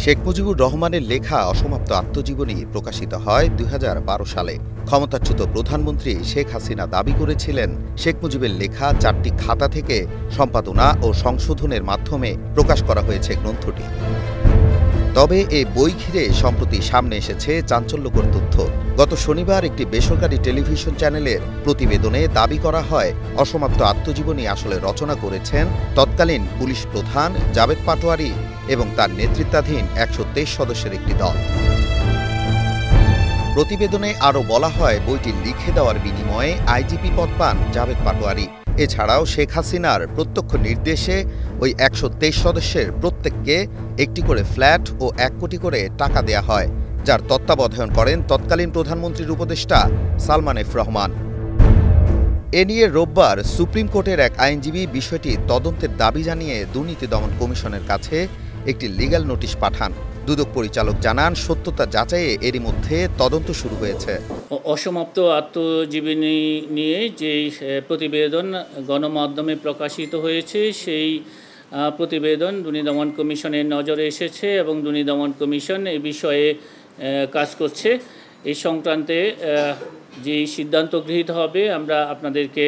শেখ মুজিবুর রহমানের লেখা অসমাপ্ত আত্মজীবনী প্রকাশিত হয় ২০১২ সালে। ক্ষমতাচ্যুত প্রধানমন্ত্রী শেখ হাসিনা দাবি করেছিলেন, শেখ মুজিবের লেখা ৪টি খাতা থেকে সম্পাদনা ও সংশোধনের মাধ্যমে প্রকাশ করা হয়েছে গ্রন্থটি। তবে এ বই ঘিরে সম্প্রতি সামনে এসেছে চাঞ্চল্যকর তথ্য। গত শনিবার একটি বেসরকারি টেলিভিশন চ্যানেলের প্রতিবেদনে দাবি করা হয়, অসমাপ্ত আত্মজীবনী আসলে রচনা করেছেন তৎকালীন পুলিশ প্রধান জাবেদ পাটোয়ারী এবং তার নেতৃত্বাধীন ১২৩ সদস্যের একটি দল। প্রতিবেদনে আরও বলা হয়, বইটি লিখে দেওয়ার বিনিময়ে আইজিপি পদ পান জাবেদ পাটোয়ারী। এছাড়াও শেখ হাসিনার প্রত্যক্ষ নির্দেশে ওই ১২৩ সদস্যের প্রত্যেককে একটি করে ফ্ল্যাট ও ১ কোটি করে টাকা দেয়া হয়, যার তত্ত্বাবধান করেন তৎকালীন প্রধানমন্ত্রীর উপদেষ্টা সালমান এফ রহমান। এ নিয়ে রোববার সুপ্রিম কোর্টের এক আইনজীবী বিষয়টি তদন্তের দাবি জানিয়ে দুর্নীতি দমন কমিশনের কাছে একটি লিগ্যাল নোটিশ পাঠান। দুদক পরিচালক জানান, সত্যতা যাচাইয়ে এরই মধ্যে তদন্ত শুরু হয়েছে। অসমাপ্ত আত্মজীবনী নিয়ে যে প্রতিবেদন গণমাধ্যমে প্রকাশিত হয়েছে, সেই প্রতিবেদন দুর্নীতি দমন কমিশনের নজরে এসেছে এবং দুর্নীতি দমন কমিশন এই বিষয়ে কাজ করছে। এই সংক্রান্তে যে সিদ্ধান্ত গৃহীত হবে আমরা আপনাদেরকে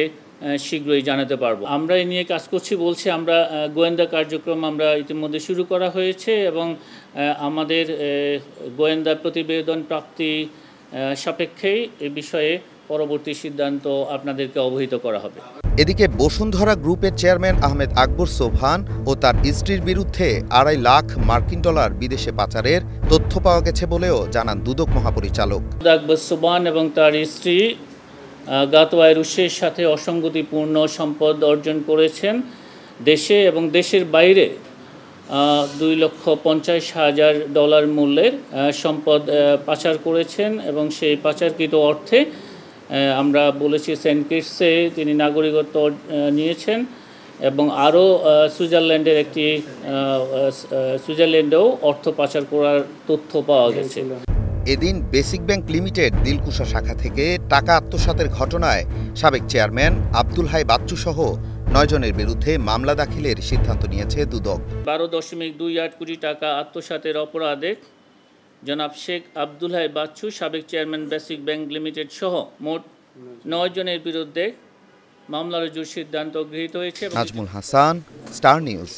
শীঘ্রই জানাতে পারবো। আমরা এই নিয়ে কাজ করছি বলছি, আমরা গোয়েন্দা কার্যক্রম আমরা ইতিমধ্যে শুরু করা হয়েছে এবং আমাদের গোয়েন্দা প্রতিবেদন প্রাপ্তি সাপেক্ষেই এ বিষয়ে পরবর্তী সিদ্ধান্ত আপনাদেরকে অবহিত করা হবে। এদিকে বসুন্ধরা গ্রুপের চেয়ারম্যান আহমেদ আকবর সোবহান ও তার স্ত্রীর বিরুদ্ধে $2.5 লাখ মার্কিন ডলার বিদেশে পাচারের তথ্য পাওয়া গেছে বলেও জানান দুদক মহাপরিচালক। আকবর সোবহান এবং তার স্ত্রী জ্ঞাত আয়ের উৎসের সাথে অসঙ্গতিপূর্ণ সম্পদ অর্জন করেছেন। দেশে এবং দেশের বাইরে $2,50,000 মূল্যের সম্পদ পাচার করেছেন এবং সেই পাচারকৃত অর্থে আমরা বলেছি সেন্ট কিটসে তিনি নাগরিকত্ব নিয়েছেন এবং আরও সুইজারল্যান্ডেও অর্থ পাচার করার তথ্য পাওয়া গেছে। এদিন বেসিক ব্যাংক লিমিটেড দিলকুশা শাখা থেকে টাকা আত্মসাতের ঘটনায় সাবেক চেয়ারম্যান আব্দুল হাই বাচ্চু সহ ৯ জনের বিরুদ্ধে মামলা দাখিলের সিদ্ধান্ত নিয়েছে দুদক। 12.28 কোটি টাকা আত্মসাতের অপরাধে জনাব শেখ আব্দুল হাই বাচ্চু, সাবেক চেয়ারম্যান বেসিক ব্যাংক লিমিটেড সহ মোট ৯ জনের বিরুদ্ধে মামলা রুজুর সিদ্ধান্ত গৃহীত হয়েছে। Nazmul Hasan, star news.